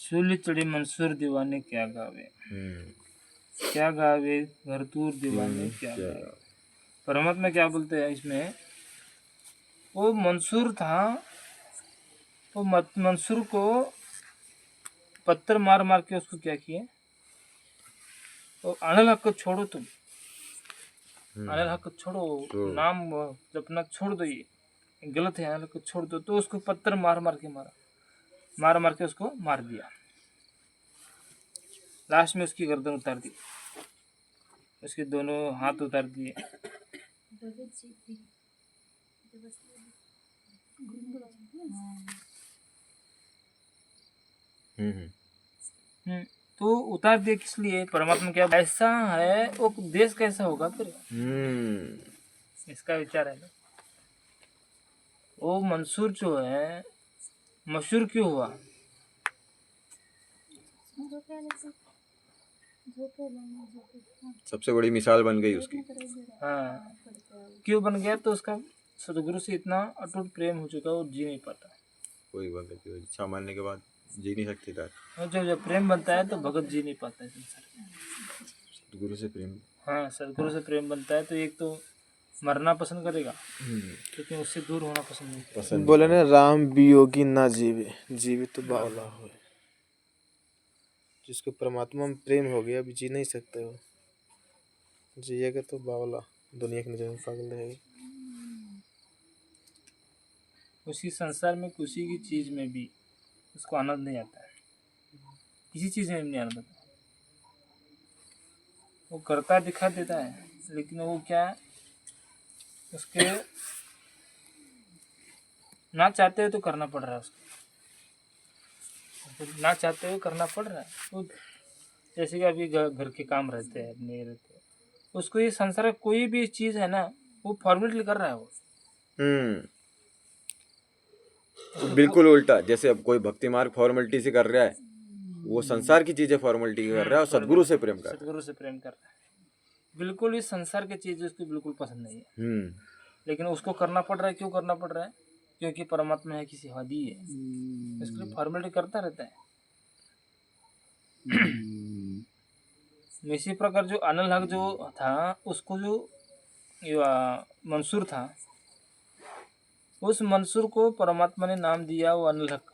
सूली चढ़ी मंसूर दीवाने क्या गावे, क्या गावे घर दूर दीवाने क्या गावे। परमात्मा क्या बोलते हैं इसमें, वो मंसूर था, वो मंसूर को पत्थर मार मार के उसको क्या किए, वो अनिल हक को छोड़ो तुम, अनिल हक को छोड़ो, नाम जपना छोड़ दो, ये गलत है, अनिल को छोड़ दो। तो उसको पत्थर मार मार के मारा, मार मार के उसको मार दिया। लास्ट में उसकी गर्दन उतार दी, उसके दोनों हाथ उतार दिए। तो उतार दिए किस लिए, परमात्मा क्या ऐसा है, वो देश कैसा होगा फिर, इसका विचार है ना। वो मंसूर जो है मशहूर क्यों हुआ, सबसे बड़ी मिसाल बन गई उसकी। हाँ, क्यों बन गया, तो उसका सदगुरु से इतना अटूट प्रेम हो चुका, वो जी नहीं पाता। कोई भगत की इच्छा मानने के बाद जी नहीं सकती था। और जब प्रेम बनता है तो भगत जी नहीं पाता है संसार में। सदगुरु से प्रेम, हाँ, सदगुरु से प्रेम बनता है तो एक तो मरना पसंद करेगा, लेकिन उससे दूर होना पसंद नहीं करेगा। बोले ना, राम वियोगी ना जीवे, जीवे तो बावला हो। जिसको परमात्मा में प्रेम हो गया, अभी जी नहीं सकते हो, जिएगा तो बावला, दुनिया की नजर में पागल रहेगा। उसी संसार में किसी की चीज में भी उसको आनंद नहीं आता है, किसी चीज में भी नहीं आनंद आता। वो करता दिखा देता है, लेकिन वो क्या, उसके ना चाहते हुए तो करना पड़ रहा है उसको, ना चाहते हुए करना पड़ रहा है। वो जैसे कि अभी घर के काम रहते हैं, नहीं रहते, उसको ये संसार का कोई भी चीज है ना, वो फॉर्मेटली कर रहा है वो। बिल्कुल उल्टा। जैसे अब कोई भक्ति मार्ग फॉर्मेलिटी से कर रहा है, वो संसार की चीजें फॉर्मेलिटी कर रहा है और सदगुरु से प्रेम कर रहा है। सदगुरु से प्रेम कर रहा है, बिल्कुल इस संसार की चीज उसको बिल्कुल पसंद नहीं है, लेकिन उसको करना पड़ रहा है। क्यों करना पड़ रहा है, क्योंकि परमात्मा है, किसी हदी है, इसके लिए फॉर्मेलिटी करता रहता है। इसी प्रकार जो अनिल हक जो था, उसको जो मंसूर था, उस मंसूर को परमात्मा ने नाम दिया वो अनिल हक।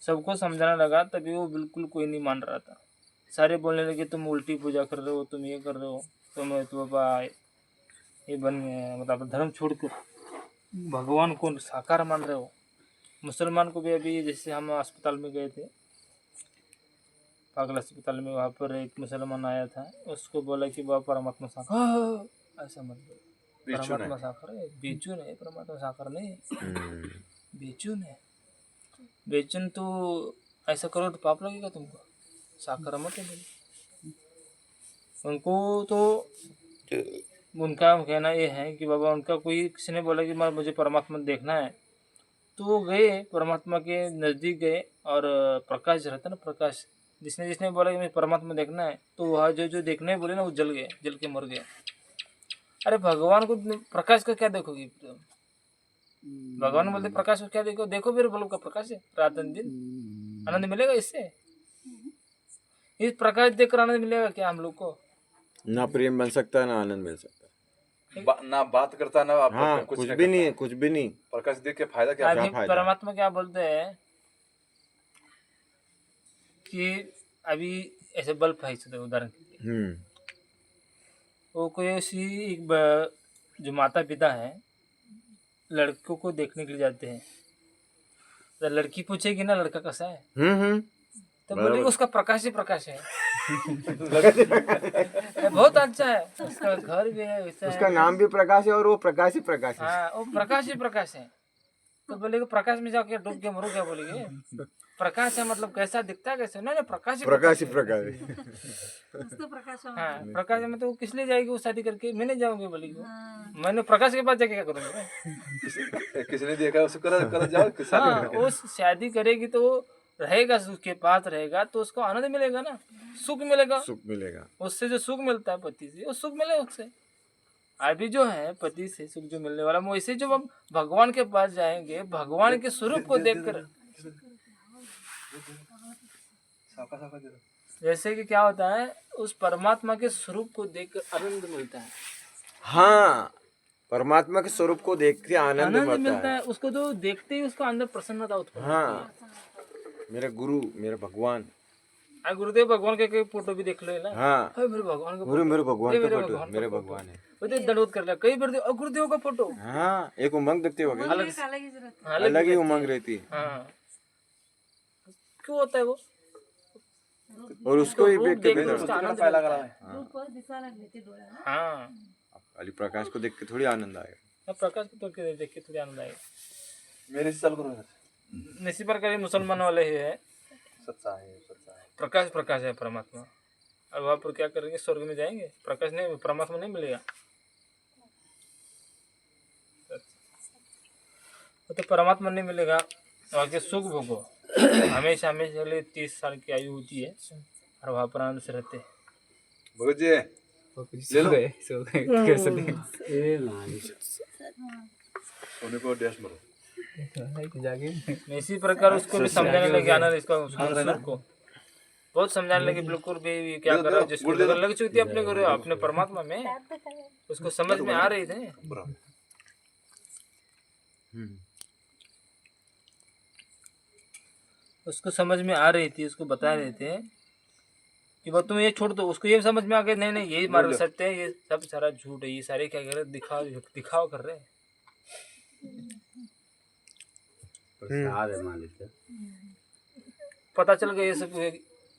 सबको समझाने लगा, तभी वो बिल्कुल कोई नहीं मान रहा था। सारे बोलने लगे तुम उल्टी पूजा कर रहे हो, तुम ये कर रहे हो, तुम तो बाबा ये बन मतलब धर्म छोड़कर भगवान को साकार मान रहे हो। मुसलमान को भी अभी जैसे हम अस्पताल में गए थे, पागल अस्पताल में, वहाँ पर एक मुसलमान आया था, उसको बोला कि बाबा परमात्मा साकार, ऐसा मत बोलो, परमात्मा साकार है, बेचून है, परमात्मा साकार नहीं है, बेचून है। बेचून तो ऐसा करो तो पाप लगेगा तुमको, साकार मत है। उनको तो उनका कहना ये है कि बाबा, उनका कोई किसी ने बोला कि मुझे परमात्मा देखना है, तो वो गए परमात्मा के नज़दीक गए, और प्रकाश रहता ना, प्रकाश, जिसने जिसने बोला कि मुझे परमात्मा देखना है, तो वह जो देखने बोले ना, वो जल गए, जल के मर गए। अरे भगवान को प्रकाश का क्या देखोगे, भगवान बोलते प्रकाश को क्या देखो, देखो मेरे बल्ब का प्रकाश है, रात दिन आनंद मिलेगा इससे। इस प्रकाश देखकर आनंद मिलेगा क्या हम लोग को? ना प्रेम बन सकता है, ना आनंद मिल सकता है, ना बात करता, ना आप हाँ, कुछ भी नहीं है, कुछ भी नहीं। प्रकाश देख के फायदा क्या? अभी परमात्मा क्या बोलते हैं कि अभी ऐसे बल्ब है, उदाहरण के लिए, वो कोई ऐसी जो माता पिता है, लड़कों को देखने के लिए जाते हैं, तो लड़की पूछेगी ना लड़का कैसा है, तो बोलेगी उसका प्रकाश ही प्रकाश है। बहुत अच्छा है, उसका घर भी है, वैसा उसका है, नाम भी प्रकाश है और वो प्रकाश ही प्रकाश है। हाँ, वो प्रकाश ही प्रकाश है। तो बोलेगे प्रकाश में जाके डूब के मरो क्या, बोलेगे प्रकाश है मतलब कैसा दिखता है, कैसे, नहीं प्रकाश ही प्रकाश ही प्रकाश है। हाँ, प्रकाश में तो किस लिए जाएगी वो शादी करके, मैं नहीं जाऊंगी, बोलेगी मैंने प्रकाश के पास जाके क्या करूंगी, किसने देखा उसको कर जाओ। हाँ, वो शादी करेगी तो रहेगा, उसके पास रहेगा तो उसको आनंद मिलेगा ना, सुख मिलेगा, सुख मिलेगा, उससे जो सुख मिलता है पति से, वो सुख मिलेगा उससे। अभी जो है पति से सुख जो मिलने वाला, वैसे जो हम भगवान के पास जाएंगे, भगवान के स्वरूप को देखकर साका साका दे दो। जैसे कि क्या होता है, उस परमात्मा के स्वरूप को देखकर आनंद मिलता है, हाँ, परमात्मा के स्वरूप को देख के आनंद आनंद मिलता मिलता है। है उसको, तो देखते ही उसको अंदर प्रसन्नता उत्पन्न होती है। हाँ, मेरे गुरु, मेरे भगवान। गुरुदेव भगवान के फोटो भी देख लो ना। हाँ, अरे मेरे भगवान का मेरे फोटो, मेरे भगवान ये का मेरे फोटो, भगवान का मेरे फोटो, भगवान है। वो तो दंडवत कर लिया कई बार, गुरुदेव का फोटो हाँ, एक उमंग व्यक्ति हो गया, अलग अलग ही रहती उमंग है। रहती है। हाँ, क्यों होता है वो? और उसको ही रूप देख के देख के फिर उसका आनंद पाहिला मिलता करा है। है। हाँ, अली प्रकाश को देख के थोड़ी आनंद आएगा। अब प्रकाश को तो देख के थोड़ी आनंद आएगा। मेरे से चालू करो इधर से। इसी प्रकार ये मुसलमान वाले ही है, सच्चा है, सच्चा है। प्रकाश प्रकाश है परमात्मा। अब वहाँ पर क्या करेंगे? स्वर्ग में जाएंगे, प्रकाश नहीं, परमात्मा नहीं मिलेगा। तो परमात्मा नहीं मिलेगा, वहाँ के सुख भोगो। हमेशा हमेशा के लिए 30 साल की आयु होती है और वहाँ पर आनंद से रहते हैं। भगत जी ले लो। सोने को डैश मारो। इसी प्रकार उसको भी समझाने लगे, आनंद इसको सुर को बहुत समझाने लगे। बिल्कुल भी क्या कर रहा है, जिसको लगन लग चुकी थी अपने गुरु अपने परमात्मा में, उसको समझ में आ रही थे। उसको समझ में आ रही थी, उसको बता रहे थे कि वो तुम ये छोड़ दो। उसको ये समझ में आ गया, नहीं नहीं यही मार्ग सत्य है, ये सब सारा झूठ है, ये सारे क्या कर रहे, दिखाव कर रहे हैं। प्रसाद है मान लीजिए। पता चल गया ये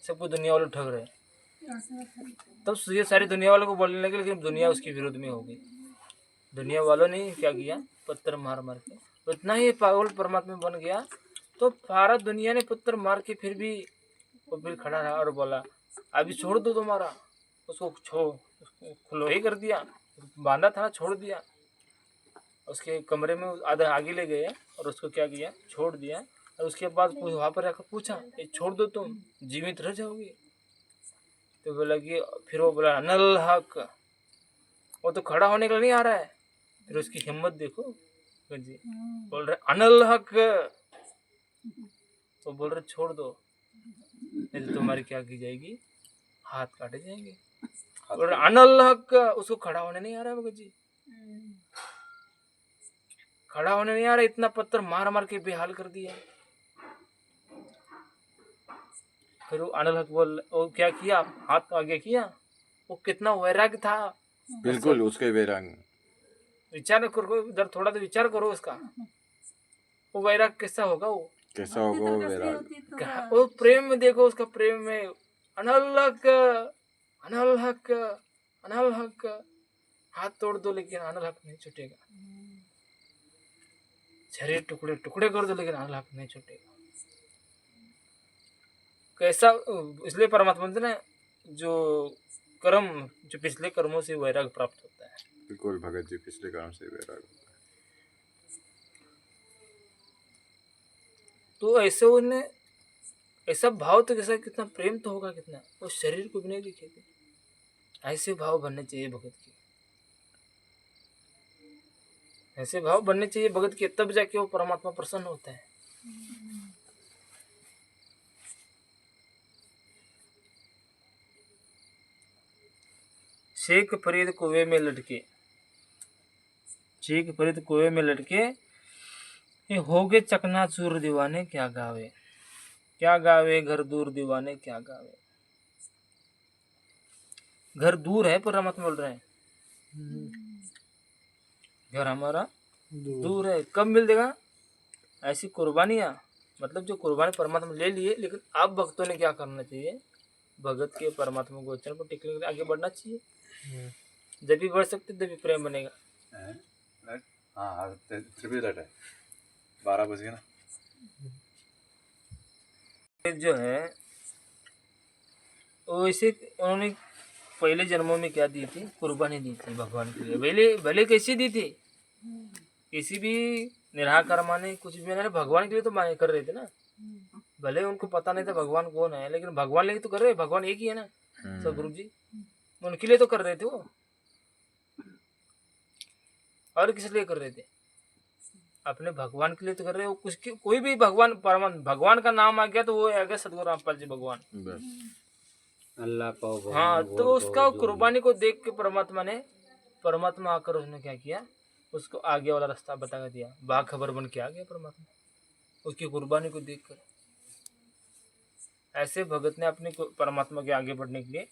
सबको दुनिया वाले ठग रहे हैं। तब ये सारी दुनिया वालों को बोलने लगे, लेकिन दुनिया उसके विरोध में हो गई। दुनिया वालों ने क्या किया, पत्थर मार मार के, तो इतना ही पागल परमात्मा बन गया। तो सारा दुनिया ने पत्थर मार के फिर भी वो फिर खड़ा रहा और बोला अभी छोड़ दो तुम्हारा। उसको खुलो ही कर दिया, बांधा था छोड़ दिया। उसके कमरे में आधा आगे ले गए और उसको क्या किया, छोड़ दिया। और उसके बाद वहाँ पर जाकर पूछा ये छोड़ दो तुम जीवित रह जाओगे? तो बोला कि, फिर वो बोला अनल हक, वो तो खड़ा होने के लिए नहीं आ रहा है। फिर उसकी हिम्मत देखो जी, बोल रहे अनल हक, वो बोल रहे छोड़ दो नहीं तो तुम्हारी क्या की जाएगी, हाथ काटे जाएंगे। बोल रहे अनल हक, उसको खड़ा होने नहीं आ रहा है भगत जी, खड़ा होने नहीं आ रहा, इतना पत्थर मार मार के बेहाल कर दिया। फिर वो अनल हक बोल, वो क्या किया, हाथ आगे किया। वो कितना वैराग्य था, बिल्कुल उसके वैराग। विचार करो इधर, थोड़ा तो विचार करो उसका, वो वैराग कैसा होगा, वो कैसा होगा वो वैराग। वो प्रेम में देखो, उसका प्रेम में अनल हक, अनल हक, अनल हक, हाथ तोड़ दो लेकिन अनल हक नहीं छूटेगा, शरीर टुकड़े टुकड़े कर दो लेकिन अनल हक नहीं छूटेगा। कैसा, इसलिए परमात्मा ने जो कर्म, जो पिछले कर्मों से वैराग प्राप्त होता है। बिल्कुल भगत जी, पिछले कर्म से वैराग। तो ऐसे उन्हें ऐसा भाव तो कैसा, कितना प्रेम तो होगा, कितना वो शरीर को भी नहीं दिखे थे। ऐसे भाव बनने चाहिए भगत के, ऐसे भाव बनने चाहिए भगत के, तब जाके वो परमात्मा प्रसन्न होता है। शेख फरीद कुएं में लटके, शेख फरीद कुएं में लटके, ये हो गए चकनाचूर दीवाने क्या गावे, क्या गावे घर दूर दीवाने क्या गावे। घर दूर है परमात्मा बोल रहे हैं, घर हमारा दूर है, कब मिल देगा? ऐसी कुर्बानियाँ, मतलब जो कुर्बानी परमात्मा ले लिए, लेकिन आप भक्तों ने क्या करना चाहिए, भगत के परमात्मा को चरण पर टिकने के लिए आगे बढ़ना चाहिए। जब भी बढ़ सकते तभी प्रेम बनेगा। हाँ त्रिपुरी लाइट है, 12 बज गए ना। जो है वो इसे उन्होंने पहले जन्मों में क्या दी थी, कुर्बानी दी थी भगवान के लिए। भले भले कैसी दी थी, किसी भी निराकार माने कुछ भी मैंने भगवान के लिए तो माने कर रहे थे ना। भले उनको पता नहीं था भगवान कौन है, लेकिन भगवान लिए तो कर रहे, भगवान एक ही है ना सब गुरु जी, उनके लिए तो कर रहे थे वो, और किस लिए कर रहे थे? अपने भगवान के लिए तो कर रहे हो, कुछ कोई भी भगवान भगवान का नाम आ गया तो वो आ गया सतगुरु रामपाल जी भगवान। बस अल्लाह पाओ भगवान हाँ, गौर तो पाओ, उसका जो भी। कुर्बानी को देख के परमात्मा आकर उसने क्या किया, उसको आगे वाला रास्ता बता के दिया, बाखबर बन के आ गया परमात्मा उसकी कुर्बानी को देखकर। ऐसे भगत ने अपने परमात्मा के आगे बढ़ने के लिए,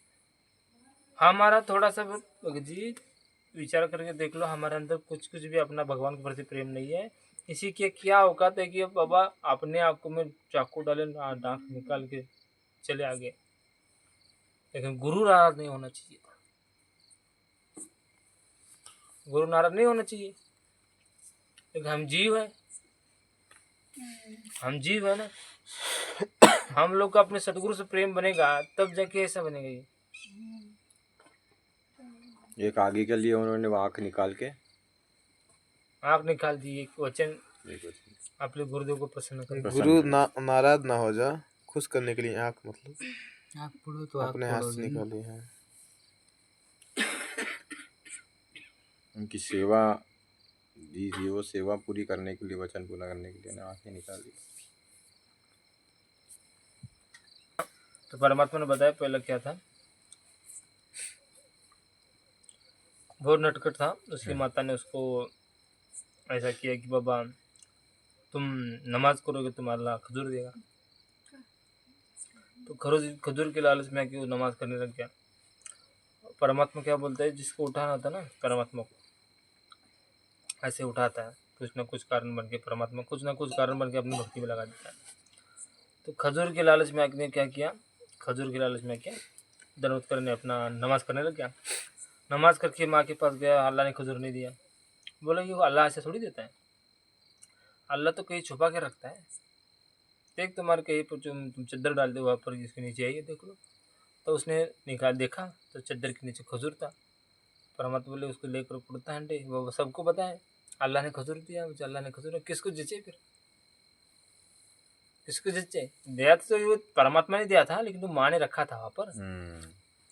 हमारा थोड़ा सा भगत जी विचार करके देख लो, हमारे अंदर कुछ भी अपना भगवान के प्रति प्रेम नहीं है। इसी के क्या औकात है कि अब बाबा अपने आंखों में चाकू डाले, दांत निकाल के चले आगे, लेकिन गुरु नाराज नहीं होना चाहिए था, गुरु नाराज नहीं होना चाहिए। लेकिन हम जीव है ना, हम लोग का अपने सतगुरु से प्रेम बनेगा तब जाके ऐसा बनेगा। ये एक आगे के लिए उन्होंने आँख निकाल के आँख निकाल दी, एक वचन एक वचन। अपने गुरुदेव को प्रसन्न कर। गुरु नाराज ना हो जा, खुश करने के लिए आँख मतलब आँख फोड़ो तो अपने हाथ से निकाली है। उनकी सेवा दी थी, वो सेवा पूरी करने के लिए, वचन पूरा करने के लिए ने आँखें निकाली। तो परमात्मा ने बताया पहले क्या था, बहुत नटखट था, उसकी माता ने उसको ऐसा किया कि बाबा तुम नमाज करोगे तो अल्लाह खजूर देगा। तो खजूर के लालच में कि वो नमाज करने लग गया। परमात्मा क्या बोलता है, जिसको उठाना होता है ना, परमात्मा को ऐसे उठाता है, कुछ ना कुछ कारण बन के परमात्मा कुछ ना कुछ कारण बन के अपनी भक्ति में लगा देता है। तो खजूर के लालच में ने क्या किया, खजूर के लालच में क्या दनवत करने अपना नमाज करने लग गया। नमाज करके माँ के पास गया, अल्लाह ने खजूर नहीं दिया। बोला कि वो अल्लाह ऐसे थोड़ी देता है, अल्लाह तो कहीं छुपा के रखता है। देख तुम्हारे कहीं पर तुम चद्दर डाल दो वहाँ पर, जिसके नीचे आइए देख लो। तो उसने निकाल देखा तो चद्दर के नीचे खजूर था। परमात्मा बोले उसको लेकर उड़ता है, वो सबको पता है अल्लाह ने खजूर दिया, अल्लाह ने खजूर, किसको जचे, फिर किसको जचे? दिया तो वो परमात्मा ने दिया था, लेकिन वो माँ ने रखा था वहाँ पर।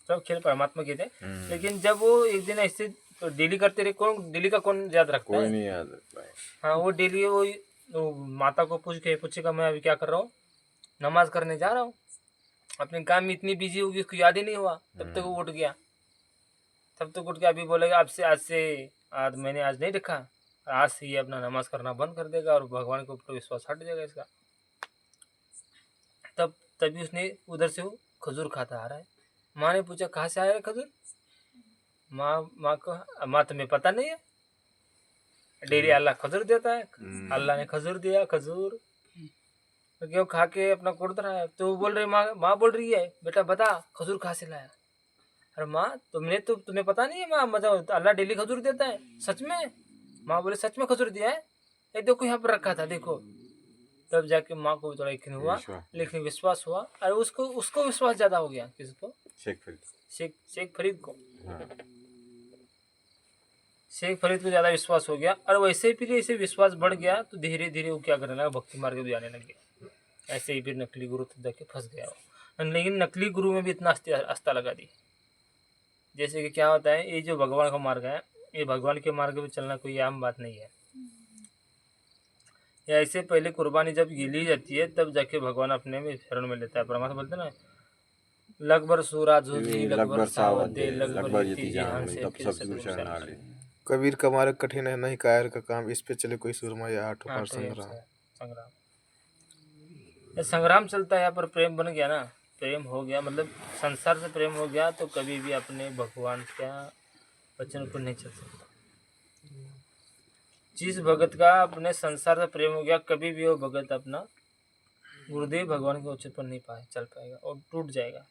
सब खेल परमात्मा के थे। लेकिन जब वो एक दिन ऐसे तो डेली करते रहे, कौन डेली का कौन याद रखता है? कोई नहीं याद रखता है। हाँ, वो डेली वो माता को पूछेगा मैं अभी क्या कर रहा हूँ, नमाज करने जा रहा हूँ। अपने काम में इतनी बिजी होगी उसको याद ही नहीं हुआ, तब तक वो उठ गया। तब तक उठ के अभी बोलेगा आज मैंने आज नहीं रखा, आज से ये अपना नमाज करना बंद कर देगा और भगवान के ऊपर विश्वास हट जाएगा इसका। तभी उसने उधर से वो खजूर खाता आ रहा है। माँ ने पूछा कहाँ से आया खजूर? माँ तुम्हें पता नहीं है, डेली अल्लाह खजूर देता है, अल्लाह ने खजूर दिया, खजूर तो क्यों खा के अपना कुड़ रहा है। तो बोल रही माँ बोल रही है बेटा बता खजूर कहाँ से लाया? अरे माँ तुम्हें पता नहीं है माँ, मतलब अल्लाह डेली खजूर देता है, सच में? माँ बोले सच में खजूर दिया है, ये देखो यहाँ पर रखा था देखो। तब जाके माँ को थोड़ा यकीन हुआ, लेकिन विश्वास हुआ। और उसको विश्वास ज्यादा हो गया। किसको? शेख फरीद को। शेख फरीद को ज्यादा विश्वास हो गया, और वैसे ही फिर ऐसे विश्वास बढ़ गया तो धीरे धीरे वो क्या करने लगा, भक्ति मार्ग में जाने लग गया। ऐसे ही फिर नकली गुरु तक जाके फंस गया वो। लेकिन नकली गुरु में भी इतना आस्था लगा दी। जैसे कि क्या होता है, ये जो भगवान का मार्ग है, ये भगवान के मार्ग में चलना कोई आम बात नहीं है। या ऐसे पहले कुर्बानी जब ली जाती है तब जाके भगवान अपने में शरण में लेता है। परमात्मा बोलते ना लगभर सूरा झूठी लगभर सावत दे लगभर यति जहान से फिर सतगुरु शरण आ ले। कबीर का मार्ग कठिन है नहीं कायर का काम, इस पे चले कोई सुरमा या आठों पार संग्राम। ये संग्राम चलता है, यहाँ पर प्रेम बन गया ना, प्रेम हो गया मतलब संसार से प्रेम हो गया तो कभी भी अपने भगवान का वचन पर नहीं चल सकता। जिस भगत का अपने संसार से प्रेम हो गया, कभी भी वो भगत अपना गुरुदेव भगवान के वचन पर नहीं चल पाएगा और टूट जाएगा,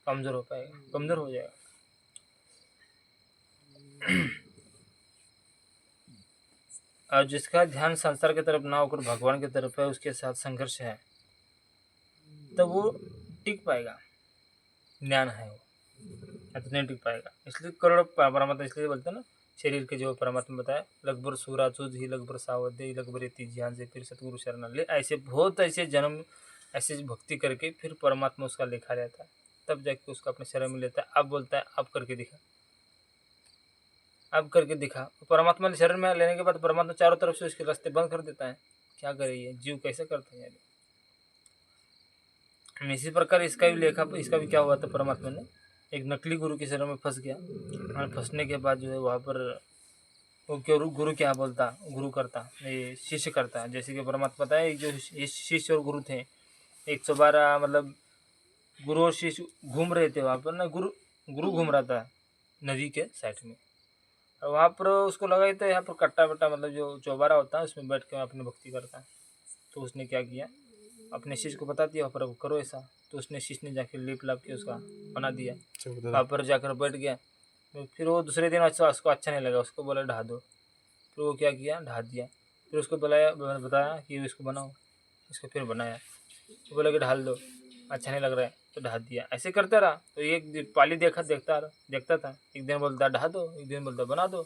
कमजोर हो पाएगा, कमजोर हो जाएगा। और जिसका ध्यान संसार की तरफ ना होकर भगवान की तरफ है, उसके साथ संघर्ष है, तब वो टिक पाएगा। ज्ञान है वो, नहीं टिक पाएगा। इसलिए करोड़ परमात्मा इसलिए बोलते हैं ना, शरीर के जो परमात्मा बताया लगभर सूरा चूज ही लगभर सावधे लगभर इति ध्यान से फिर सतगुरु शरण ले। ऐसे बहुत ऐसे जन्म ऐसे भक्ति करके फिर परमात्मा उसका लिखा जाता है, तब जाके उसका अपने शरण में लेता है। अब बोलता है अब करके दिखा, अब करके दिखा। परमात्मा ने शरीर में लेने के बाद परमात्मा चारों तरफ से उसके रास्ते बंद कर देता है। क्या करे ये जीव, कैसे करता है? इसी प्रकार इसका भी लेखा, इसका भी क्या हुआ था, परमात्मा ने एक नकली गुरु के शरीर में फंस गया और फंसने के बाद जो है वहाँ पर वो क्यों गुरु क्या बोलता, गुरु करता, ये शिष्य करता। जैसे कि परमात्मा पता है जो शिष्य और गुरु थे 112, मतलब गुरु और शिष्य घूम रहे थे वहाँ पर ना। गुरु घूम रहा था नदी के साइड में, और वहाँ पर उसको लगा था यहाँ पर कट्टा बट्टा, मतलब जो चौबारा होता है उसमें बैठ के अपनी भक्ति करता है। तो उसने क्या किया, अपने शिष्य को बता दिया वहाँ पर करो ऐसा। तो उसने शिष्य ने जाके लेप लाप के उसका बना दिया, वहाँ पर जाकर बैठ गया। फिर वो दूसरे दिन अच्छा उसको अच्छा नहीं लगा, उसको बोला ढा दो। फिर वो क्या किया, ढा दिया। फिर उसको बताया कि इसको बनाओ, इसको फिर बनाया। तो बोला कि ढाल दो, अच्छा नहीं लग रहा है तो ढा दिया। ऐसे करता रहा। तो एक पाली देखता था, एक दिन बोलता ढा दो, एक दिन बोलता बना दो।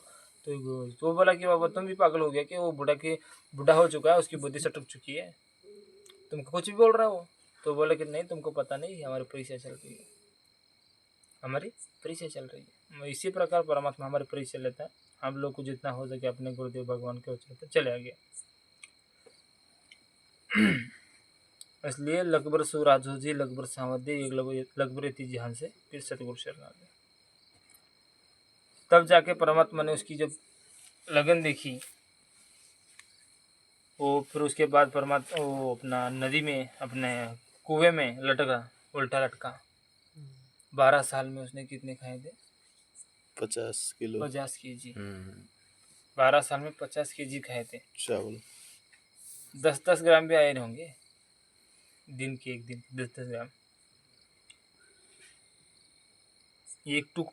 तो वो बोला कि बाबा तुम भी पागल हो गया कि वो बूढ़ा हो चुका है, उसकी बुद्धि सटक चुकी है, तुमको कुछ भी बोल रहा हो। तो बोला कि नहीं तुमको पता नहीं, हमारी परीक्षा चल रही है, हमारी परीक्षा चल रही है। इसी प्रकार परमात्मा हमारी परीक्षा लेता है। हम लोग को जितना हो सके अपने गुरुदेव भगवान के उच्चर पर चले आगे। इसलिए लकबर सुराजो जी लकबर सावधे लकबर जहान से फिर सतगुरु शरणागत। तब जाके परमात्मा ने उसकी जब लगन देखी, वो फिर उसके बाद परमात्मा वो अपना नदी में अपने कुएं में लटका, उल्टा लटका। 12 साल में उसने कितने खाए थे? 50 किलो 50 kg। 12 साल में 50 kg खाए थे। चावल। 10-10 ग्राम भी आए होंगे दिन के, एक दिन 10-10 ग्राम। एक टूक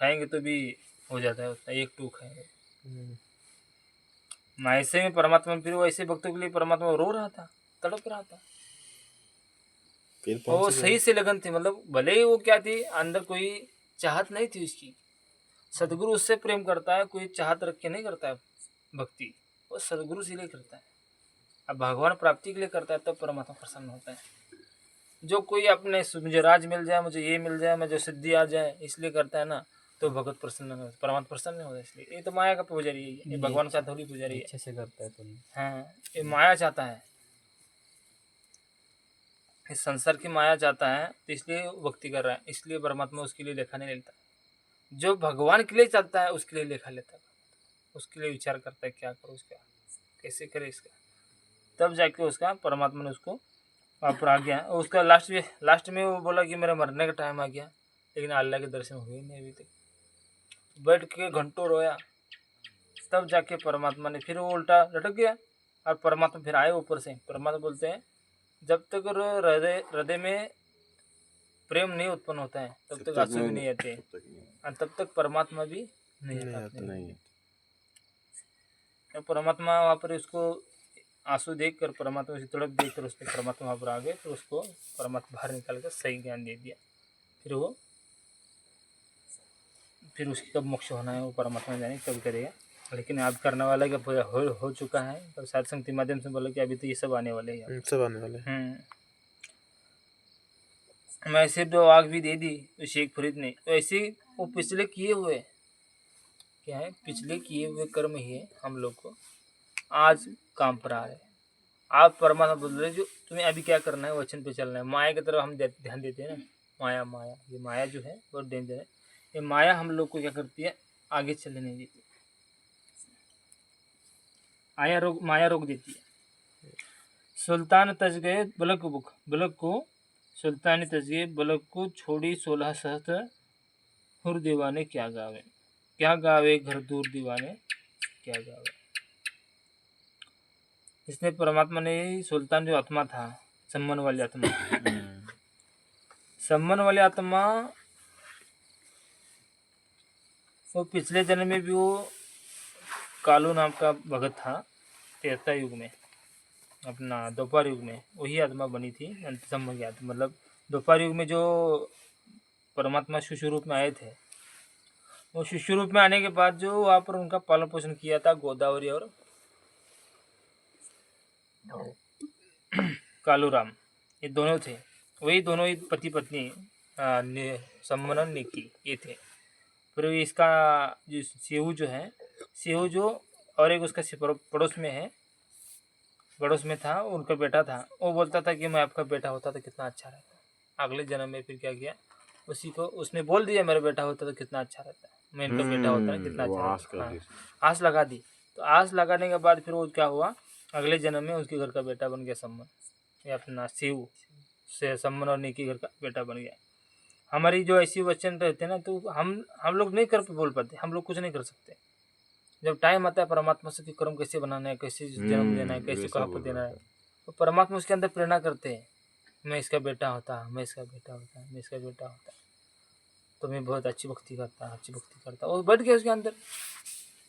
खाएंगे तो भी हो जाता है उतना, एक टूक खाएंगे। ऐसे में परमात्मा फिर वो ऐसे भक्तों के लिए परमात्मा रो रहा था, तड़प रहा था। फिर और वो पहुंच सही से लगन थी, मतलब भले ही वो क्या थी, अंदर कोई चाहत नहीं थी उसकी। सदगुरु उससे प्रेम करता है, कोई चाहत रख के नहीं करता है भक्ति, वो सदगुरु से लिए करता है। अब भगवान प्राप्ति के लिए करता है तब परमात्मा प्रसन्न होता है। जो कोई अपने मुझे राज मिल जाए, मुझे ये मिल जाए, मुझे सिद्धि आ जाए इसलिए करता है ना, तो भगत प्रसन्न नहीं होता, परमात्मा प्रसन्न नहीं होता। इसलिए ये तो माया का पुजारी है, ये भगवान का थोड़ी पुजारी है। अच्छे से करता है तुम। हाँ, ये माया चाहता है, इस संसार की माया चाहता है, तो इसलिए भक्ति कर रहा है। इसलिए परमात्मा उसके लिए लेखा नहीं लेता। जो भगवान के लिए चलता है उसके लिए लेखा लेता है, उसके लिए विचार करता है क्या करो उसका, कैसे करे इसका। तब जाके उसका परमात्मा ने उसको वहाँ पर आ गया। और उसका लास्ट में वो बोला कि मेरा मरने का टाइम आ गया, लेकिन अल्लाह के दर्शन हुए नहीं अभी तक। बैठ के घंटों रोया, तब जाके परमात्मा ने फिर वो उल्टा लटक गया। और परमात्मा फिर आए ऊपर से। परमात्मा बोलते हैं जब तक हृदय में प्रेम नहीं उत्पन्न होता है तब तक आंसू भी नहीं आते, और तब तक परमात्मा भी नहीं आता। नहीं तो परमात्मा वहाँ पर उसको आंसू देख कर, परमात्मा की तड़प देख कर उसने परमात्मा वहाँ पर आ गए। तो उसको परमात्मा बाहर निकाल कर सही ज्ञान दे दिया। फिर उसकी कब मोक्ष होना है वो परमात्मा जाने, कब करेगा। लेकिन अब करने वाला क्या हो चुका है, तो साध संगति माध्यम से बोला कि अभी तो ये सब आने वाले हैं। सब आने वाले हैं। मैं सिर्फ दो आग भी दे दी शेख फरीद ने, तो ऐसे वो पिछले किए हुए क्या है, पिछले किए हुए कर्म ही हम लोग को आज काम पर आ रहे हैं। आप परमात्मा बोल रहे जो तुम्हें अभी क्या करना है, वचन पे चलना है। माया की तरफ हम ध्यान देते हैं ना, माया ये माया जो है बहुत डेंजर है। ये माया हम लोग को क्या करती है, आगे चलने नहीं देती, माया रोक देती है। सुल्तान तज गए बलक को सुल्तानी तज गए बलक को छोड़ी 16 सहस्त्र हुर दीवाने क्या गावे घर दूर दीवाने क्या गावे। इसने परमात्मा ने सुल्तान जो आत्मा था, सम्मन वाली आत्मा, सम्मन वाली आत्मा, वो पिछले जन्म में भी वो कालू नाम का भगत था। त्रेता युग में, अपना द्वापर युग में वही आत्मा बनी थी सम्मन की आत्मा। मतलब द्वापर युग में जो परमात्मा शिशु रूप में आए थे, वो शिशु रूप में आने के बाद जो वहाँ पर उनका पालन पोषण किया था गोदावरी और कालूराम, ये दोनों थे। वही दोनों ही पति पत्नी सम्मन और निकी ये थे। फिर इसका जो सेहू जो है, सेहू जो और एक उसका पड़ोस में है, पड़ोस में था, उनका बेटा था, वो बोलता था कि मैं आपका बेटा होता तो कितना अच्छा रहता। अगले जन्म में फिर क्या किया, उसी को उसने बोल दिया मेरा बेटा होता तो कितना अच्छा रहता, मैं इनका बेटा होता ना कितना वो अच्छा आस रहता। कर हाँ, दी। आस लगा दी। तो आस लगाने के बाद फिर वो क्या हुआ, अगले जन्म में उसके घर का बेटा बन गया सम्मन, या अपना शिव से सम्मन और नीकी घर का बेटा बन गया। हमारी जो ऐसी वचन रहते हैं ना, तो हम लोग नहीं कर बोल पाते, हम लोग कुछ नहीं कर सकते। जब टाइम आता है परमात्मा से कि कर्म कैसे बनाना है, कैसे जन्म देना है, कैसे वैसा कहाँ पर बोल देना रहा है, था। तो परमात्मा उसके अंदर प्रेरणा करते हैं, मैं इसका बेटा होता, मैं इसका बेटा होता, मैं इसका बेटा होता, तो मैं बहुत अच्छी भक्ति करता, अच्छी भक्ति करता, वो बैठ गया उसके अंदर।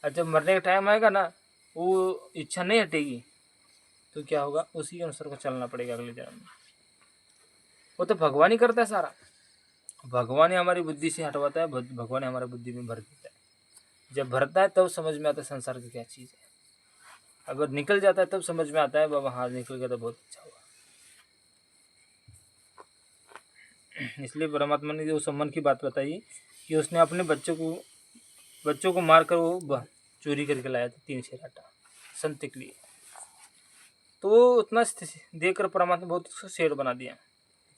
और जब मरने का टाइम आएगा ना, वो इच्छा नहीं हटेगी, तो क्या होगा, उसी के अनुसार को चलना पड़ेगा अगले जन्म में। वो तो भगवान ही करता है सारा, भगवान ही हमारी बुद्धि से हटवाता है, भगवान ही हमारी बुद्धि में भर देता है। जब भरता है तब समझ में आता है संसार की क्या चीज़ है, अगर निकल जाता है तब समझ में आता है बाबा हाँ निकल गया तो बहुत अच्छा हुआ। इसलिए परमात्मा ने जो सम्मन की बात बताई कि उसने अपने बच्चों को मारकर वो चोरी करके लाया था 3 सेर आटा संत के लिए। तो वो उतना देखकर परमात्मा बहुत उसको शेर बना दिया।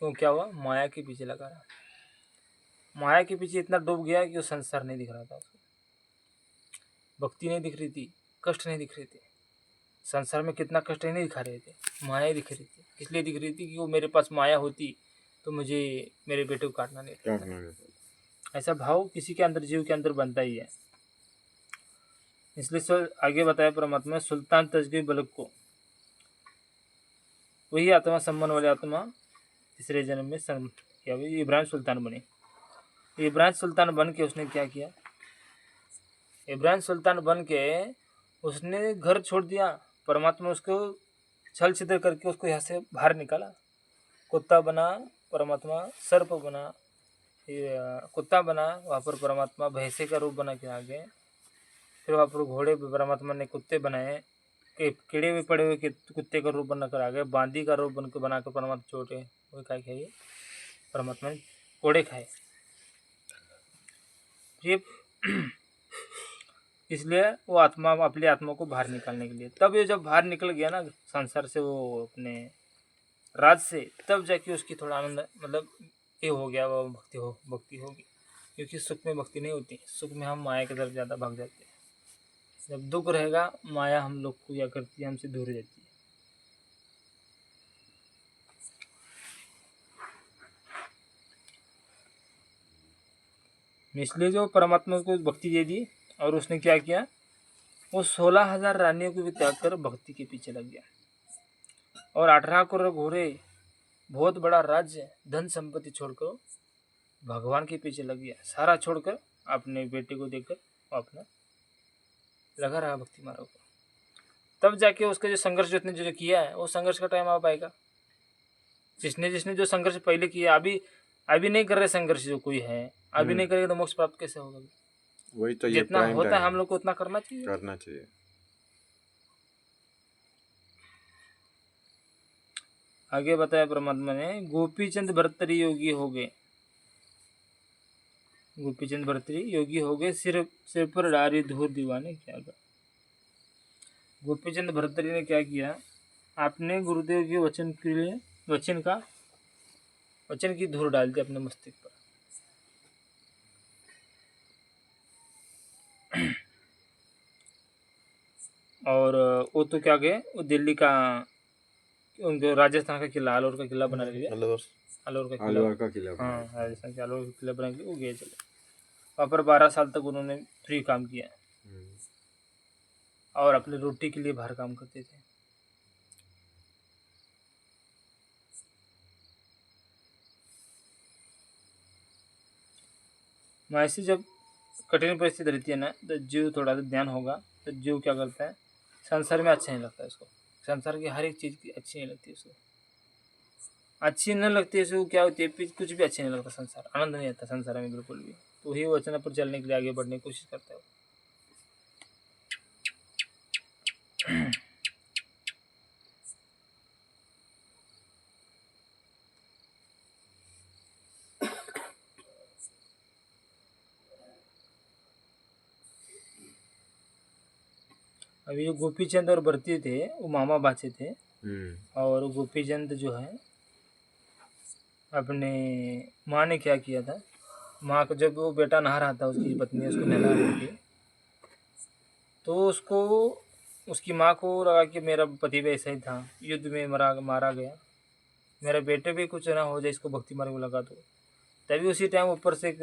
क्यों, क्या हुआ, माया के पीछे लगा रहा, माया के पीछे इतना डूब गया कि वो संसार नहीं दिख रहा था उसको, भक्ति नहीं दिख रही थी, कष्ट नहीं दिख रहे थे, संसार में कितना कष्ट नहीं दिखा रहे थे, माया दिख रही थी। इसलिए दिख रही थी कि वो मेरे पास माया होती तो मुझे मेरे बेटे को काटना नहीं क्या था। करना है? ऐसा भाव किसी के अंदर, जीव के अंदर बनता ही है। इसलिए आगे बताया परमात्मा, सुल्तान तजगी बलक को, वही आत्मा सम्मान वाली आत्मा तीसरे जन्म में क्या हुई, इब्राहिम सुल्तान बने। इब्राहिम सुल्तान बन के उसने क्या किया, इब्राहिम सुल्तान बन के उसने घर छोड़ दिया। परमात्मा उसको छल छिद्र करके उसको यहाँ से बाहर निकाला, कुत्ता बना परमात्मा, सर्प बना, कुत्ता बना, वहाँ पर परमात्मा भैंसे का रूप बना के आ गए। फिर वहाँ पर घोड़े परमात्मा ने कुत्ते बनाए, कि कीड़े भी पड़े हुए कुत्ते का रूप बनाकर आ गए, बांदी का रूप बनाकर परमात्मा छोटे वो क्या खाइए, परमात्मा ने कोड़े खाए। ये इसलिए वो आत्मा अपनी आत्मा को बाहर निकालने के लिए, तब ये जब बाहर निकल गया ना संसार से, वो अपने राज से, तब जाके उसकी थोड़ा आनंद, मतलब ये हो गया, वो भक्ति होगी। क्योंकि सुख में भक्ति नहीं होती, सुख में हम माया की तरफ ज़्यादा भाग जाते हैं। जब दुख रहेगा, माया हम लोग को क्या करती है, हमसे दूर रहती है। इसलिए जो परमात्मा को भक्ति दे दी, और उसने क्या किया, वो 16,000 रानियों को भी त्याग कर भक्ति के पीछे लग गया, और 18 करोड़ घोड़े, बहुत बड़ा राज्य, धन संपत्ति छोड़कर भगवान के पीछे लग गया, सारा छोड़कर अपने बेटे को देखकर अपना लगा रहा भक्ति मार्ग को। तब जाके उसका जो संघर्ष जिसने जो किया है, वो संघर्ष का टाइम आ पाएगा। जिसने जो संघर्ष पहले किया, अभी नहीं कर रहे संघर्ष, जो कोई है अभी नहीं करेगा तो मोक्ष प्राप्त कैसे होगा। वही तो, ये जितना प्राइम होता है टाइम हम लोग को उतना करना चाहिए। करना चाहिए। आगे बताया परमात्मा ने, गोपीचंद भर्तरी योगी हो गए, गोपीचंद भर्तरी योगी हो गए, सिर पर डारी धूर दीवाने क्या कर। गोपीचंद भर्तरी ने क्या किया, आपने गुरुदेव के वचन के लिए वचन की धूल डाल दी अपने मस्तिष्क पर। और वो तो क्या गए, वो दिल्ली का, उनको राजस्थान का किला, आलोर का किला बना लिया, आलोर का किला, अलवर का किला बना हाँ राजस्थान के आलोर का किला बना के वो गए चले। वहाँ पर 12 साल तक उन्होंने फ्री काम किया, और अपनी रोटी के लिए बाहर काम करते थे। ऐसी जब कठिन परिस्थिति रहती है ना, तो जीव थोड़ा सा ध्यान होगा, तो जीव क्या करता है, संसार में अच्छा नहीं लगता है उसको, संसार की हर एक चीज़ की अच्छी नहीं लगती उसको, अच्छी नहीं लगती है उसको, क्या होती है, कुछ भी अच्छी नहीं लगता, संसार आनंद नहीं आता संसार में बिल्कुल भी। तो वही वचन पर चलने के लिए आगे बढ़ने की कोशिश करता है। अभी जो गोपीचंद और भरती थे वो मामा बाचे थे, और गोपीचंद जो है अपने माँ ने क्या किया था, माँ को जब वो बेटा नहा रहा था, उसकी पत्नी उसको नहला रही थी, तो उसको उसकी माँ को लगा कि मेरा पति भी ऐसा ही था, युद्ध में मारा गया, मेरा बेटे भी कुछ ना हो जाए, इसको भक्ति मार्ग में लगा दो। तभी उसी टाइम ऊपर से एक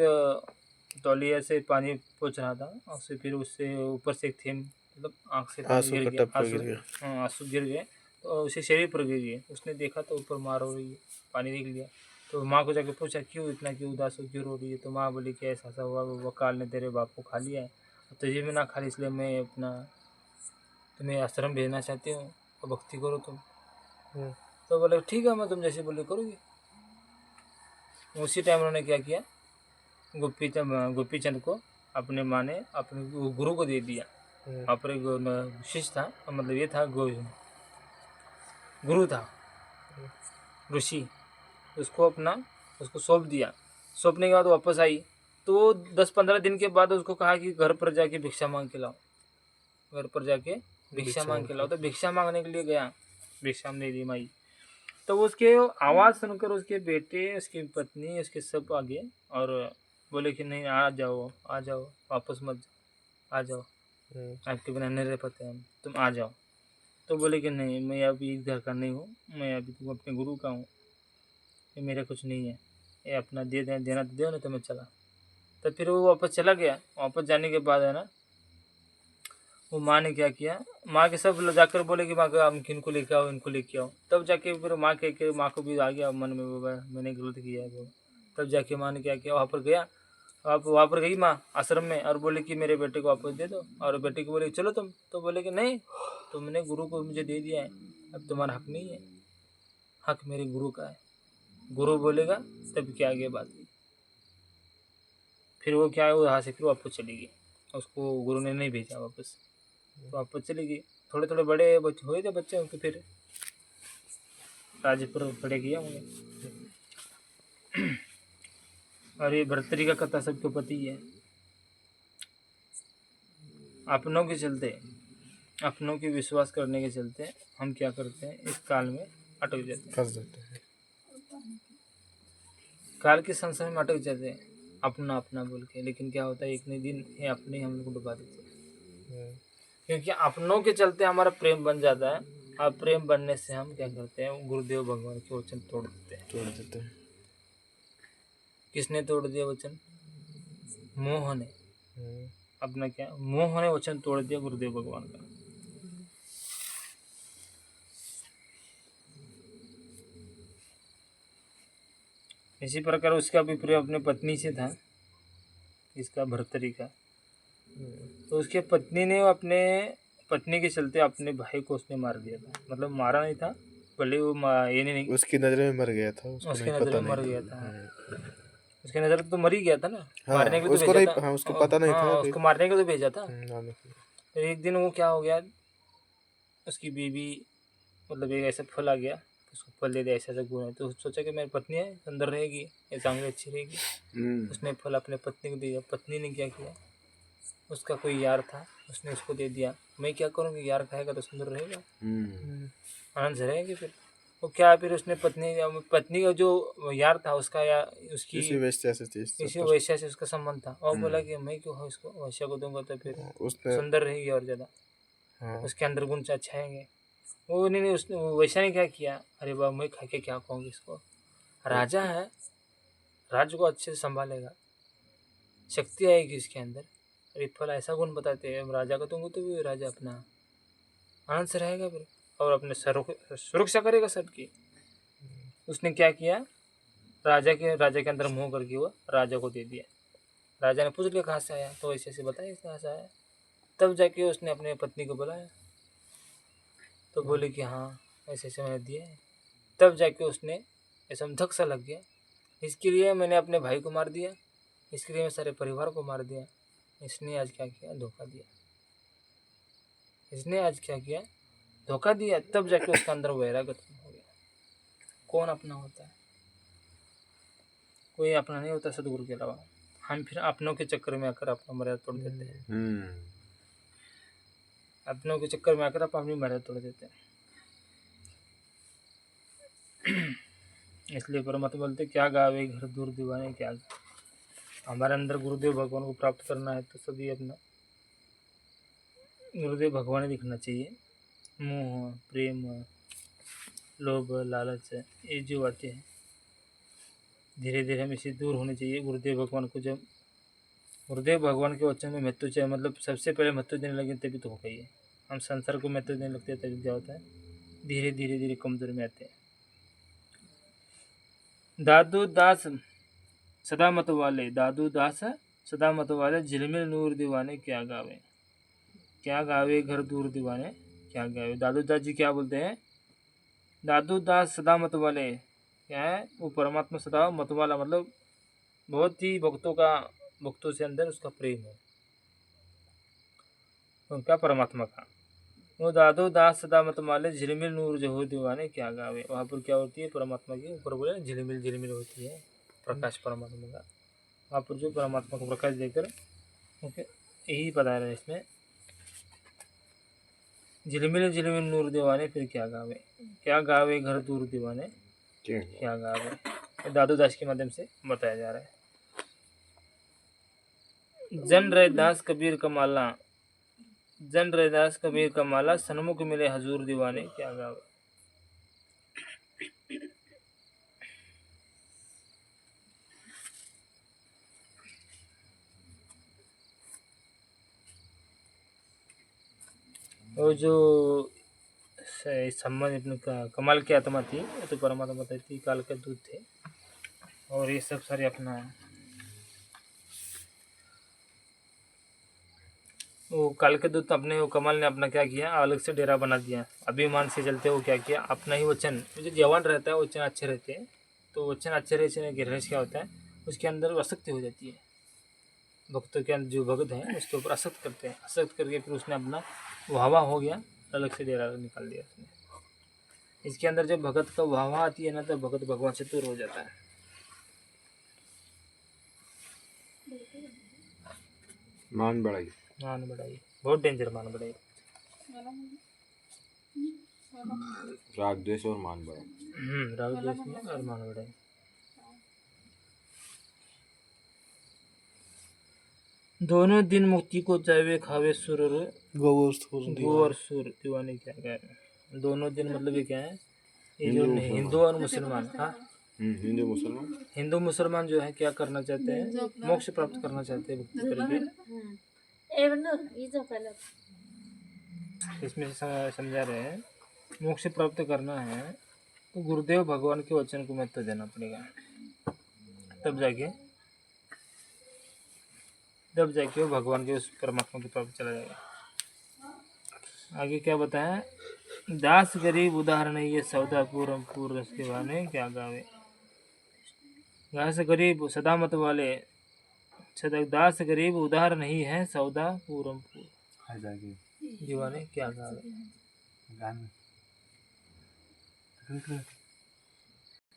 तौलिया से पानी पोंछ रहा था, और फिर उससे ऊपर से एक थेम मतलब आँख से पानी आंसू गिर का गया, टपका गिर गया। हाँ आंसू गिर गए, तो उसे शरीर पर गिर गए। उसने देखा तो ऊपर मार हो रही है, पानी दिख लिया, तो माँ को जाके पूछा क्यों इतना क्यों उदास हो, क्यों रो रही है? तो माँ बोली कि ऐसा हुआ, वो काल ने तेरे बाप को खा लिया है, तुझे भी ना खा लिया, इसलिए मैं अपना तुम्हें आश्रम भेजना चाहती हूँ, तो भक्ति करो तुम। तो बोले ठीक है, मैं तुम जैसे बोले करूँगी। उसी टाइम उन्होंने क्या किया, गोपीचंद को अपने माँ ने अपने गुरु को दे दिया। वहाँ पर एक शिष्य था, मतलब ये था गुरु था, ऋषि, उसको सौंप दिया। सौंपने के बाद वापस आई, तो 10-15 दिन के बाद उसको कहा कि घर पर जाके भिक्षा मांग के लाओ, घर पर जाके भिक्षा मांग के लाओ। तो भिक्षा मांगने के लिए गया, भिक्षा नहीं दी माई, तो उसके आवाज़ सुनकर उसके बेटे, उसकी पत्नी, उसके सब आ गए और बोले कि नहीं आ जाओ आ जाओ, वापस मत जाओ, आ जाओ, आपके बिना नहीं रह पाते हम, तुम आ जाओ। तो बोले कि नहीं, मैं अभी इस घर का नहीं हूँ, मैं अभी तुम अपने गुरु का हूँ, ये मेरा कुछ नहीं है, ये अपना देना तो दो, नहीं तो मैं चला। तो फिर वो वापस चला गया। वापस जाने के बाद है ना, वो माँ ने क्या किया, माँ के सब जाकर बोले कि माँ को हम किनको लेके आओ, इनको लेके आओ। तब जाके फिर माँ को भी आ गया मन में, बाबा मैंने गलत किया है वो। तब जाके माँ ने क्या किया, वहाँ पर गया, वहाँ पर गई माँ आश्रम में, और बोले कि मेरे बेटे को वापस दे दो। और बेटे को बोले चलो तुम, तो बोले कि नहीं, तुमने गुरु को मुझे दे दिया है, अब तुम्हारा हक नहीं है, हक मेरे गुरु का है, गुरु बोलेगा तब क्या आगे बात है। फिर वो क्या है, वो यहाँ से फिर वापस चली गई, उसको गुरु ने नहीं भेजा वापस, तो वापस चली गई। थोड़े थोड़े बड़े बच्चे हुए थे बच्चे उनके, फिर राज्य पर खड़े किया उन्हें। और ये भर्तरी का कथा सबको पता ही है। अपनों के चलते, अपनों के विश्वास करने के चलते हम क्या करते हैं, इस काल में अटक जाते हैं, फंस जाते हैं। काल के संसार में अटक जाते हैं, अपना अपना बोल के। लेकिन क्या होता है, एक न दिन ये अपने हम लोग को डुबा देते हैं, क्योंकि अपनों के चलते हमारा प्रेम बन जाता है, और प्रेम बनने से हम क्या करते हैं, गुरुदेव भगवान के वचन तोड़ देते हैं। किसने तोड़ दिया वचन? मोह ने। अपना क्या, मोह ने वचन तोड़ दिया गुरुदेव भगवान का। इसी प्रकार उसका भी प्रेम अपने पत्नी से था, इसका भर्तरी का। तो उसके पत्नी ने अपने पत्नी के चलते अपने भाई को उसने मार दिया था, मतलब मारा नहीं था, भले वो ये नहीं, उसकी नजर में मर गया था, उसको उसके नहीं नजर पता में मर नहीं गया था। था। उसके नजर तो मर ही गया था ना, हाँ, मारने के लिए तो उसको भेजा नहीं, था। हाँ, उसको पता नहीं था हाँ, कि उसको मारने के लिए तो भेजा था। आने के लिए। तो एक दिन वो क्या हो गया, उसकी बीवी, मतलब एक ऐसा फल आ गया, उसको फल दे दिया, ऐसा ऐसा गुण है, तो सोचा कि मेरी पत्नी है, अंदर रहेगी, ये सामने अच्छी रहेगी। उसने फल अपने पत्नी को दिया। पत्नी ने क्या किया, उसका कोई यार था, उसने उसको दे दिया। मैं क्या करूँगी, यार खाएगा तो सुंदर रहेगा, आनंद से रहेगी। फिर वो क्या, फिर उसने पत्नी का जो यार था उसका, या उसकी किसी वैश्या से चीज किसी वैश्या से उसका संबंध था, और बोला कि मैं क्यों है इसको वैश्या को दूंगा, तो फिर उसने, सुंदर रहेगी और ज़्यादा, हाँ, उसके अंदर गुण अच्छा आएंगे। वो नहीं, उसने वैसा ने क्या किया, अरे बाबा मैं खा के क्या कहूँगी इसको, राजा है, राज्य को अच्छे से संभालेगा, शक्ति आएगी इसके अंदर। अरे फल ऐसा गुण बताते हैं, राजा को दूंगा तो भी राजा अपना आनंद से रहेगा फिर, और अपने सुरक्षा करेगा सबकी। उसने क्या किया, राजा के अंदर मोह करके वो राजा को दे दिया। राजा ने पूछ लिया कहाँ से आया, तो ऐसे ऐसे बताया कहाँ से आया। तब जाके उसने अपने पत्नी को बुलाया, तो बोले कि हाँ ऐसे ऐसे मैंने दिया है। तब जाके उसने ऐसा धक सा लग गया, इसके लिए मैंने अपने भाई को मार दिया, इसके लिए मैं सारे परिवार को मार दिया, इसने आज क्या किया, धोखा दिया, इसने आज क्या किया, धोखा दिया। तब जाके उसके अंदर वैराग्य हो गया। कौन अपना होता है, कोई अपना नहीं होता सदगुरु के अलावा। हम फिर अपनों के चक्कर में आकर अपना मर्यादा तोड़ देते हैं। अपनों के चक्कर में आकर आप अपनी मर्यादा तोड़ देते हैं। इसलिए परमात्मा बोलते क्या गावे घर दूर दीवाने क्या गावे। हमारे अंदर गुरुदेव भगवान को प्राप्त करना है तो सभी अपना गुरुदेव भगवान ही दिखना चाहिए। मोह, प्रेम, लोभ, लालच ये जो बातें हैं धीरे धीरे हमें इससे दूर होनी चाहिए। गुरुदेव भगवान को जब गुरुदेव भगवान के वचन में महत्व चाहिए, मतलब सबसे पहले महत्व देने लगे तभी तो होगा ये। हम संसार को महत्व देने लगते हैं तभी क्या होता है, धीरे धीरे धीरे कमजोरी में आते हैं। दादू दास सदा मत वाले, दादू दास सदा मत वाले, झिलमिल नूर दीवाने क्या गावे। क्या गावे घर दूर दीवाने क्या गावे। दादू दास जी क्या बोलते हैं, दादू दास सदा मत वाले क्या है, वो परमात्मा सदा मत वाला, मतलब बहुत ही भक्तों से अंदर उसका प्रेम है उनका परमात्मा का। वो दादू दास सदा मत वाले, झिलमिल नूर जो हो दीवाने क्या गावे। वहाँ पर क्या होती है, परमात्मा की ऊपर बोले झिलमिल झिलमिल होती है प्रकाश परमात्मा का। वहाँ पर जो परमात्मा को प्रकाश देकर ओके यही बता रहे हैं इसमें, झिलमिल झिलमिल नूर दीवाने फिर क्या गावे। क्या गावे घर दूर दीवाने क्या गावे। दादू दास के माध्यम से बताया जा रहा है। जन रैदास कबीर का माला, जन रैदास कबीर का माला, सन्मुख मिले हजूर दीवाने क्या गावे। वो जो संबंध अपने का कमाल की आत्मा थी वो तो परमात्मा बताई थी, काल के दूत थे और ये सब सारे अपना वो काल के दूत अपने वो कमाल ने अपना क्या किया, अलग से डेरा बना दिया। अभिमान से चलते वो क्या किया, अपना ही वचन जो जवान रहता है वचन अच्छे रहते हैं तो वचन अच्छे रहने के रहस्य क्या होता है, उसके अंदर आसक्ति हो जाती है। भक्तों के अंदर जो भक्त हैं उसके ऊपर आसक्त करते हैं, आसक्त करके फिर उसने अपना वाहवा हो गया, अलग से डेरा निकाल दिया उसने। इसके अंदर जब भगत का वाहवा आती है ना तो भगत भगवान से दूर हो जाता है। मान बढ़ाई, मान बढ़ाई बहुत डेंजर, मान बढ़ाई राग द्वेष और मान बढ़ाई। राग द्वेष में और मान बढ़ाई। दोनों दिन मुक्ति को चाहे खावे सुर गो और सुर दीवाने क्या कह। दोनों दिन मतलब ये क्या है, ये जो हिंदू और मुसलमान, हाँ हिंदू मुसलमान जो है क्या करना चाहते हैं, मोक्ष प्राप्त करना चाहते हैं भक्ति करके। इसमें समझा रहे हैं मोक्ष प्राप्त करना है तो गुरुदेव भगवान के वचन को महत्व देना पड़ेगा, तब जाके वो भगवान के उस परमात्मा की तरफ चला जाएगा। आगे क्या बताया, दास गरीब उदाहरण है ये सौदा पूरम पूर के बाने क्या गावे। दास गरीब सदा मत वाले, दास गरीब उदार नहीं है सौदा पूरम पूर दीवाने क्या गावे।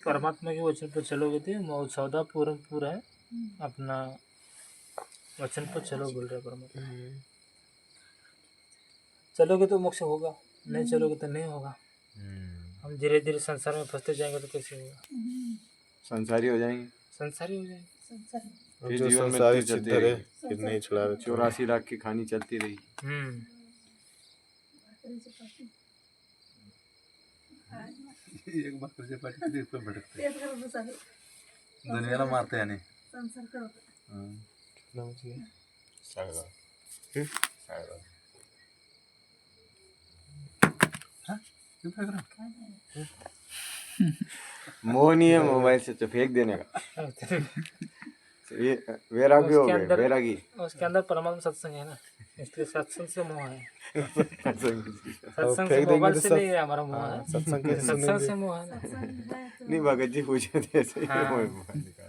परमात्मा के वचन पर चलोगे तो सौदा पूरम पूर है, अपना वचन पर चलो बोल रहे परमात्मा। चलोगे तो मोक्ष होगा, नहीं चलोगे तो नहीं होगा। हम धीरे धीरे संसार में फंसते जाएंगे तो कैसे होगा, संसारी हो जाएंगे, संसारी हो जाएंगे। फिर जो जीवन में संसारी तो चलते चित्त है रहे। फिर नहीं छुड़ावे। 84 लाख की कहानी चलती रही। एक बार फिर से पार्टी फिर पर भटकते दुनिया ना मारते हैं नहीं। क्यों फेंक रहा है? मोह नहीं है मोबाइल से तो फेंक देने का। ये वैरागी हो गए, वैरागी। उसके अंदर परमात्मा सत्संग है ना, इसलिए सत्संग से मोह है। सत्संग से मोबाइल से नहीं है हमारा मोह है, सत्संग कैसे सत्संग से मोह है ना। नहीं भगत जी पूछे थे ऐसे ही मोबाइल निकाल।